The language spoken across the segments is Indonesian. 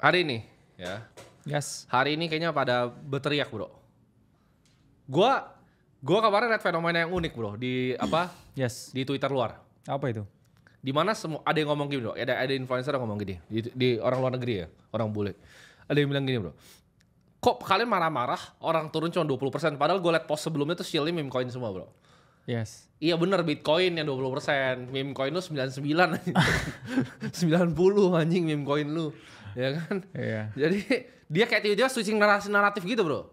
hari ini ya. Yes. Hari ini kayaknya pada berteriak, bro. Gua kemarin lihat fenomena yang unik, bro, di apa? Yes. Di Twitter luar. Apa itu? Di mana semua ada yang ngomong gini, bro. Ada influencer yang ngomong gini di orang luar negeri ya, orang bule. Ada yang bilang gini, bro. Kok kalian marah-marah orang turun cuma 20%, padahal gue liat post sebelumnya tuh shieldnya meme coin semua, bro. Yes. Iya bener, Bitcoin yang 20%, meme coin lu 99 anjing. 90 anjing meme coin lu. Ya kan? Iya. Jadi dia kayak tiba-tiba switching naratif gitu, bro.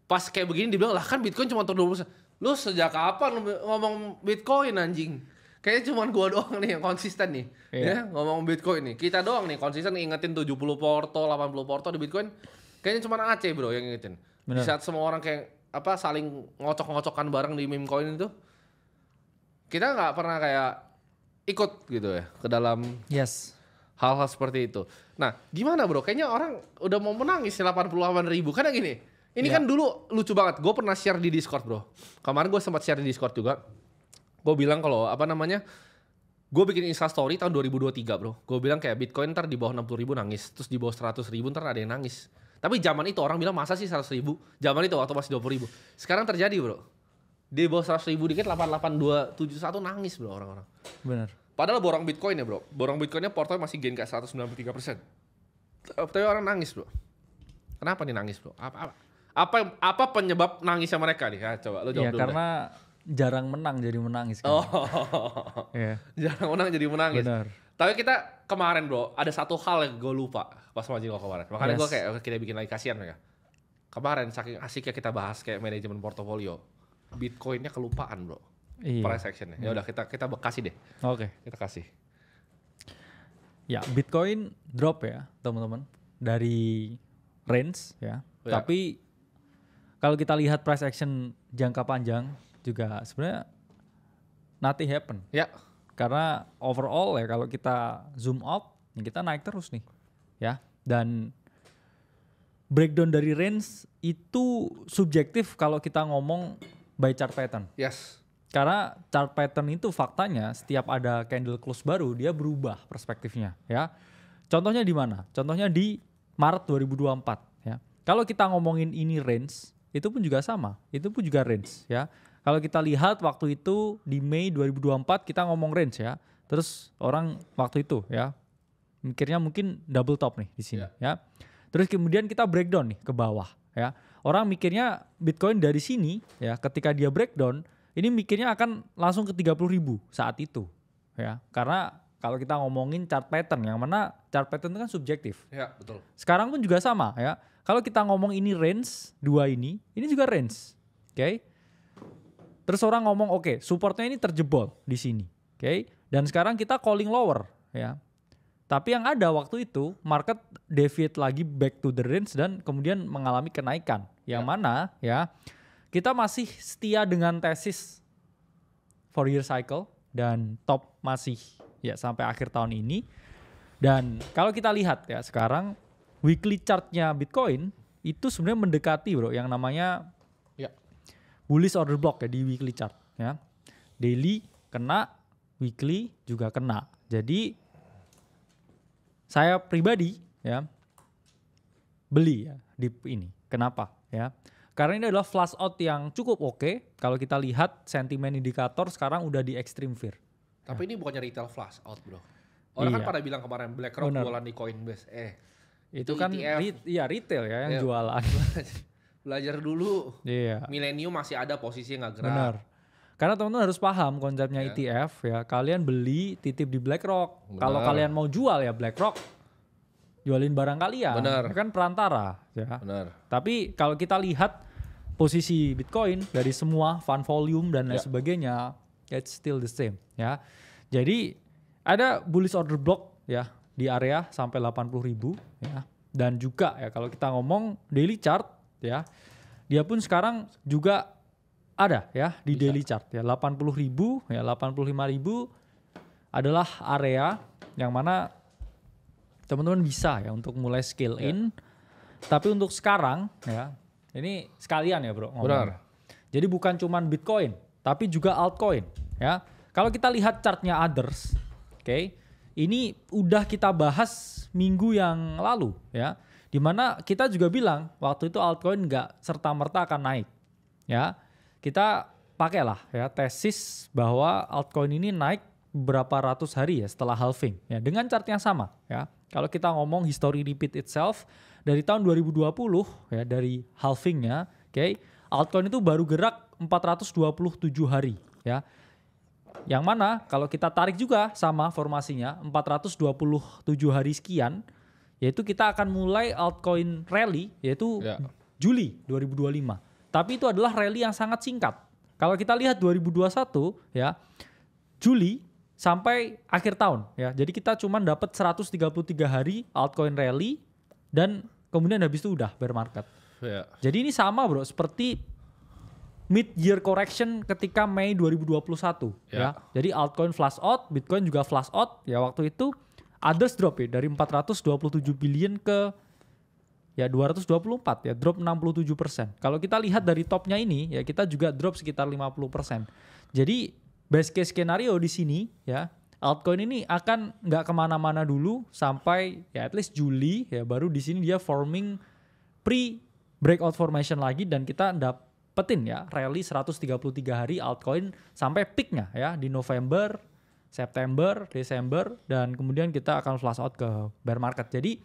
Pas kayak begini dibilang, lah kan Bitcoin cuma turun 20%. Lu sejak kapan lu ngomong Bitcoin anjing? Kayaknya cuma gua doang nih yang konsisten nih. Ya, ngomong Bitcoin nih. Kita doang nih konsisten ngingetin 70 porto, 80 porto di Bitcoin. Kayaknya cuma Aceh, bro, yang ngingetin. Di saat semua orang kayak apa saling ngocok-ngocokkan bareng di meme coin itu, kita nggak pernah kayak ikut gitu ya ke dalam hal-hal seperti itu. Nah, gimana, bro? Kayaknya orang udah mau menangis 88.000. Karena gini, ini kan dulu lucu banget. Gue pernah share di Discord, bro. Kemarin gue sempat share di Discord juga. Gue bilang kalau apa namanya, gue bikin Instastory tahun 2023, bro. Gue bilang kayak Bitcoin ntar di bawah 60.000 nangis, terus di bawah 100.000 ntar ada yang nangis. Tapi zaman itu orang bilang masa sih 100.000? Zaman itu waktu masih 20.000. Sekarang terjadi, bro. Di bawah 100.000 dikit 88271 nangis, bro, orang-orang. Benar. Padahal borong Bitcoin ya, bro. Borong Bitcoinnya portonya masih gain kayak 193%. Tapi orang nangis, bro. Kenapa nih nangis, bro? Apa penyebab nangisnya mereka nih? Ya, coba lo jawab dulu. Karena jarang menang jadi menangis kan. Jarang menang jadi menangis. Benar. Tapi kita kemarin, bro, ada satu hal yang gue lupa pas mancing lo kemarin. Makanya gue kayak kita bikin lagi kasihan mereka. Kemarin saking asiknya kita bahas kayak manajemen portofolio. Bitcoinnya kelupaan, bro. Price actionnya. Ya udah kita kasih deh. Oke. Kita kasih. Ya, Bitcoin drop ya, teman-teman. Dari range ya. Tapi kalau kita lihat price action jangka panjang juga sebenarnya nothing happen. Ya. Karena overall ya kalau kita zoom out, ya kita naik terus nih. Ya. Dan breakdown dari range itu subjektif kalau kita ngomong by chart pattern. Yes. Karena chart pattern itu faktanya setiap ada candle close baru dia berubah perspektifnya ya. Contohnya di mana? Contohnya di Maret 2024 ya. Kalau kita ngomongin ini range, itu pun juga sama. Itu pun juga range ya. Kalau kita lihat waktu itu di Mei 2024 kita ngomong range ya. Terus orang waktu itu ya mikirnya mungkin double top nih di sini ya. Terus kemudian kita breakdown nih ke bawah ya. Orang mikirnya Bitcoin dari sini ya ketika dia breakdown ini mikirnya akan langsung ke 30.000 saat itu ya. Karena kalau kita ngomongin chart pattern yang mana chart pattern itu kan subjektif. Ya, betul. Sekarang pun juga sama ya. Kalau kita ngomong ini range dua ini juga range. Oke. Terus orang ngomong oke, supportnya ini terjebol di sini. Oke. Dan sekarang kita calling lower ya. Tapi yang ada waktu itu market deviate lagi back to the range dan kemudian mengalami kenaikan. Yang mana ya kita masih setia dengan tesis 4-year cycle dan top masih ya sampai akhir tahun ini. Dan kalau kita lihat ya sekarang weekly chartnya Bitcoin itu sebenarnya mendekati, bro, yang namanya bullish order block ya di weekly chart ya. Daily kena, weekly juga kena. Jadi saya pribadi ya beli ya di ini. Kenapa ya? Karena ini adalah flush out yang cukup oke. Kalau kita lihat sentimen indikator sekarang udah di extreme fear. Tapi ini bukannya retail flush out, bro. Orang kan pada bilang kemarin BlackRock jualan di Coinbase. Itu kan retail ya yang jualan. Belajar dulu. Iya. Millennium masih ada posisinya nggak gerak. Benar. Karena teman-teman harus paham konsepnya ETF ya. Kalian beli titip di BlackRock. Kalau kalian mau jual ya BlackRock jualin barang kalian. Benar. Kan perantara ya. Benar. Tapi kalau kita lihat posisi Bitcoin dari semua fund volume dan lain sebagainya, it's still the same ya. Jadi ada bullish order block ya di area sampai 80.000 ya. Dan juga ya kalau kita ngomong daily chart ya, dia pun sekarang juga ada ya di daily chart ya 80.000 ya 85.000 adalah area yang mana teman-teman bisa ya untuk mulai scale in. Tapi untuk sekarang ya ini sekalian ya, bro, ngomong. Benar. Jadi bukan cuman Bitcoin tapi juga altcoin ya. Kalau kita lihat chartnya others, oke, ini udah kita bahas minggu yang lalu ya. Dimana kita juga bilang waktu itu altcoin nggak serta-merta akan naik. Ya, kita pakailah ya tesis bahwa altcoin ini naik beberapa ratus hari ya setelah halving ya dengan chart yang sama ya. Kalau kita ngomong history repeat itself dari tahun 2020 ya dari halvingnya, oke, altcoin itu baru gerak 427 hari ya. Yang mana kalau kita tarik juga sama formasinya 427 hari sekian, yaitu kita akan mulai altcoin rally yaitu Juli 2025. Tapi itu adalah rally yang sangat singkat. Kalau kita lihat 2021 ya, Juli sampai akhir tahun ya. Jadi kita cuma dapat 133 hari altcoin rally dan kemudian habis itu udah bear market. Ya. Jadi ini sama bro seperti mid year correction ketika Mei 2021 ya. Jadi altcoin flash out, Bitcoin juga flash out ya waktu itu. Others drop ya dari 427 billion ke ya 224 ya, drop 67%. Kalau kita lihat dari topnya ini ya kita juga drop sekitar 50%. Jadi best case scenario di sini ya altcoin ini akan nggak kemana-mana dulu sampai ya at least Juli ya, baru di sini dia forming pre breakout formation lagi dan kita dapetin ya rally 133 hari altcoin sampai peaknya ya di November, September, Desember dan kemudian kita akan flash out ke bear market. Jadi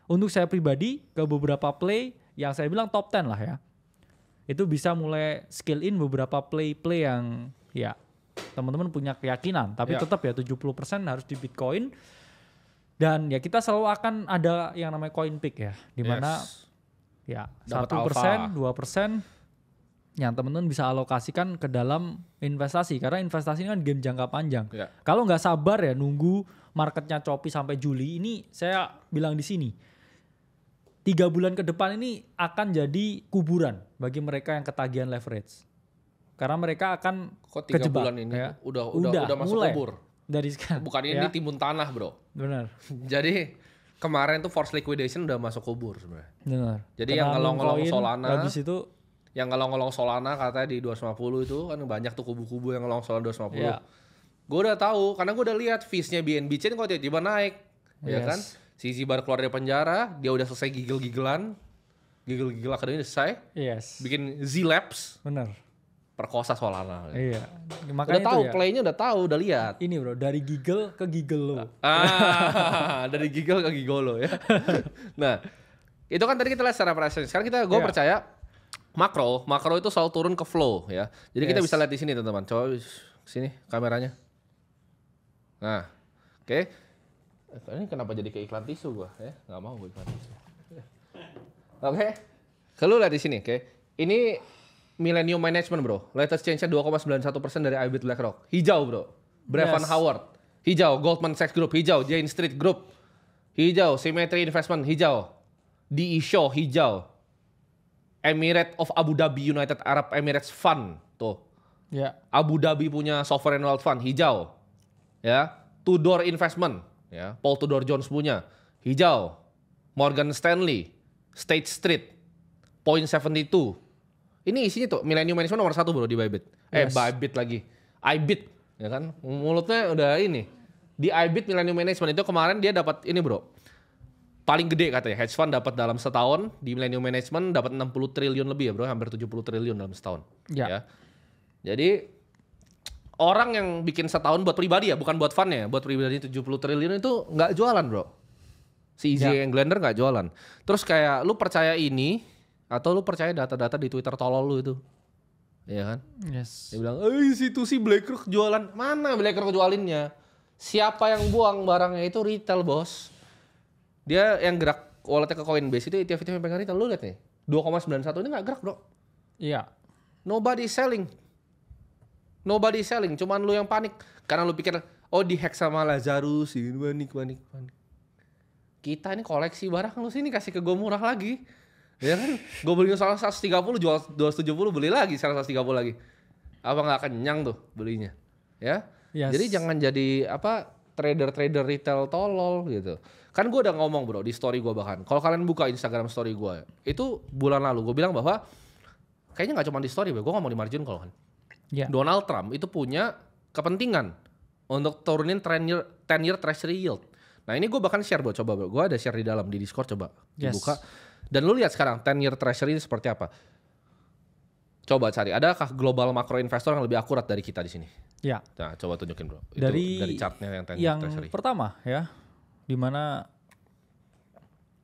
untuk saya pribadi ke beberapa play yang saya bilang top 10 lah ya. Itu bisa mulai skill in beberapa play yang ya teman-teman punya keyakinan. Tapi tetap ya 70% harus di Bitcoin. Dan ya kita selalu akan ada yang namanya coin pick ya. Dimana ya 1%, 2% yang teman-teman bisa alokasikan ke dalam investasi. Karena investasi ini kan game jangka panjang. Kalau nggak sabar ya nunggu marketnya choppy sampai Juli, ini saya bilang di sini 3 bulan ke depan ini akan jadi kuburan bagi mereka yang ketagihan leverage. Karena mereka akan kok 3 kejebak. bulan ini Ya. udah masuk mulai kubur. Dari sekarang. Bukan ini timbun tanah, bro. Benar. Jadi kemarin tuh force liquidation udah masuk kubur sebenarnya. Benar. Jadi yang ngelong-ngelong Solana, habis itu yang ngelong-ngelong Solana katanya di 250 itu kan banyak tuh kubu-kubu yang ngelong Solana 250. Ya. Gue udah tahu karena gue udah lihat fees-nya BNB Chain kok tiba-tiba naik. Ya kan? Si Zibar keluar dari penjara, dia udah selesai gigil-gigilan. Gigil-gigil akademi udah selesai. Yes. Bikin Z-Labs. Benar. Perkosa Solana. Iya. Udah Makanya tahu itu ya. playnya udah tahu, udah lihat. Ini bro, dari giggle ke giggle lo. Dari gigil ke gigolo ya. Nah, itu kan tadi kita lihat secara presence. Sekarang gue percaya makro itu selalu turun ke flow ya. Jadi kita bisa lihat di sini teman-teman. Coba sini kameranya. Nah, oke. Ini kenapa jadi ke iklan tisu gue ya? Nggak mau gue iklan tisu. Oke. Kalau lihat di sini, oke. Ini Millennium Management bro. Latest change-nya 2,91% dari IBIT BlackRock. Hijau bro. Brevan Howard. Hijau. Goldman Sachs Group. Hijau. Jane Street Group. Hijau. Symmetry Investment. Hijau. DE Shaw. Hijau. Emirates of Abu Dhabi United Arab Emirates Fund. Tuh. Ya. Abu Dhabi punya Sovereign Wealth Fund. Hijau. Ya. Tudor Investment. Ya. Paul Tudor Jones punya. Hijau. Morgan Stanley. State Street. Point 72. Ini isinya tuh Millennium Management nomor 1 bro di Bybit. Bybit lagi. IBIT ya kan. Mulutnya udah ini. Di IBIT Millennium Management itu kemarin dia dapat ini bro. Paling gede katanya hedge fund dapat dalam setahun di Millennium Management dapat 60 triliun lebih ya bro, hampir 70 triliun dalam setahun. Ya. Jadi orang yang bikin setahun buat pribadi ya, bukan buat fund ya, buat pribadi 70 triliun itu nggak jualan bro. Si EJ Englander nggak jualan. Terus kayak lu percaya ini atau lu percaya data-data di Twitter tolol lu itu? Iya kan? Yes. Dia bilang, situ si BlackRock jualan. Mana BlackRock jualinnya? Siapa yang buang barangnya itu retail bos. Dia yang gerak walletnya ke Coinbase itu ETF yang pegang retail. Lu lihat nih, 2,91 ini gak gerak bro. Iya. Nobody selling. Nobody selling, cuman lu yang panik. Karena lu pikir, dihack sama Lazarus, panik. Kita ini koleksi barang, lu sini kasih ke gue murah lagi. Ya kan, gue beli salah 130 jual 270 beli lagi 130 lagi. Apa nggak kenyang tuh belinya, ya? Yes. Jadi jangan jadi trader retail tolol gitu. Kan gue udah ngomong bro di story gue bahkan. Kalau kalian buka Instagram story gue, itu bulan lalu gue bilang bahwa kayaknya nggak cuma di story, gue ngomong di margin call kan. Yeah. Donald Trump itu punya kepentingan untuk turunin 10-year treasury yield. Nah ini gue bahkan share bro, coba bro. Gue ada share di dalam di Discord, coba dibuka. Dan lu lihat sekarang 10-year treasury seperti apa. Coba cari, adakah global makro investor yang lebih akurat dari kita di sini? Ya. Nah coba tunjukin bro. Itu Dari chartnya yang 10-year treasury. Yang pertama ya, dimana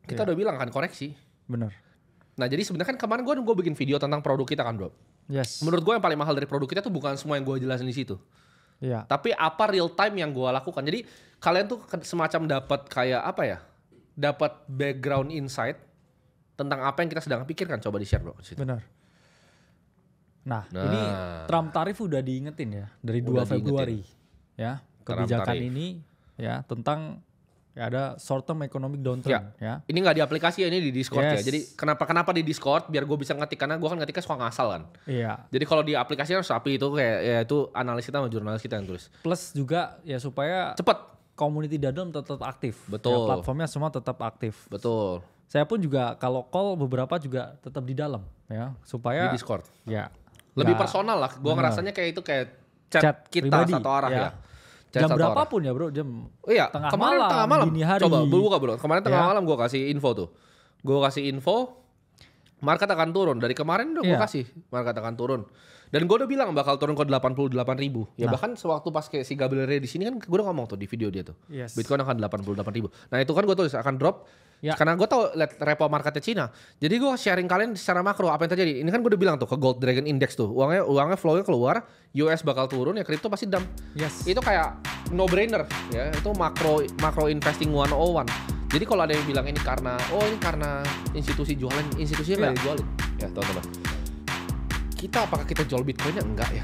kita udah bilang kan koreksi. bener. Nah jadi sebenarnya kan kemarin gue bikin video tentang produk kita kan bro. Yes. Menurut gue yang paling mahal dari produk kita tuh bukan semua yang gue jelasin di situ. Iya. Tapi apa real time yang gue lakukan. Jadi kalian tuh semacam dapat kayak apa ya? Dapat background insight tentang apa yang kita sedang pikirkan. Coba di-share bro. Benar. Nah, ini Trump tarif udah diingetin ya dari 2 Februari. Ya, kebijakan ini ya tentang ya ada short term economic downturn ya. Ini nggak di aplikasi ya, ini di Discord ya. Jadi kenapa di Discord biar gue bisa ngetik, karena gue kan ngetiknya suka ngasal kan. Iya. Jadi kalau di aplikasi harus rapi, itu kayak ya itu analis kita sama jurnalis kita yang tulis. Plus juga ya supaya cepet community Dadom tetap aktif. Betul. Ya, platformnya semua tetap aktif. Betul. Saya pun juga kalau call beberapa juga tetap di dalam ya supaya di Discord. Ya. Lebih personal lah. Gue ngerasanya kayak itu kayak chat kita pribadi, satu arah ya. Jam berapapun ya bro, jam tengah malam, dini hari. Coba buka bro, kemarin tengah malam gue kasih info tuh. Gue kasih info, market akan turun. Dari kemarin udah gue kasih, market akan turun. Dan gue udah bilang bakal turun ke 88.000. Ya bahkan sewaktu pas kayak si Gabriel Ray di sini kan gue udah ngomong tuh di video dia tuh. Bitcoin akan 88.000. Nah itu kan gue tulis akan drop. Karena gue tau liat repo marketnya Cina. Jadi gue sharing kalian secara makro apa yang terjadi. Ini kan gue udah bilang tuh ke Gold Dragon Index tuh. Uangnya flow-nya keluar, US bakal turun, ya kripto pasti dump. Itu kayak no brainer ya. Itu makro investing 101. Jadi kalau ada yang bilang ini karena institusi jualan, institusinya nggak dijualin. Ya teman-teman. Apakah kita jual Bitcoinnya? Enggak ya.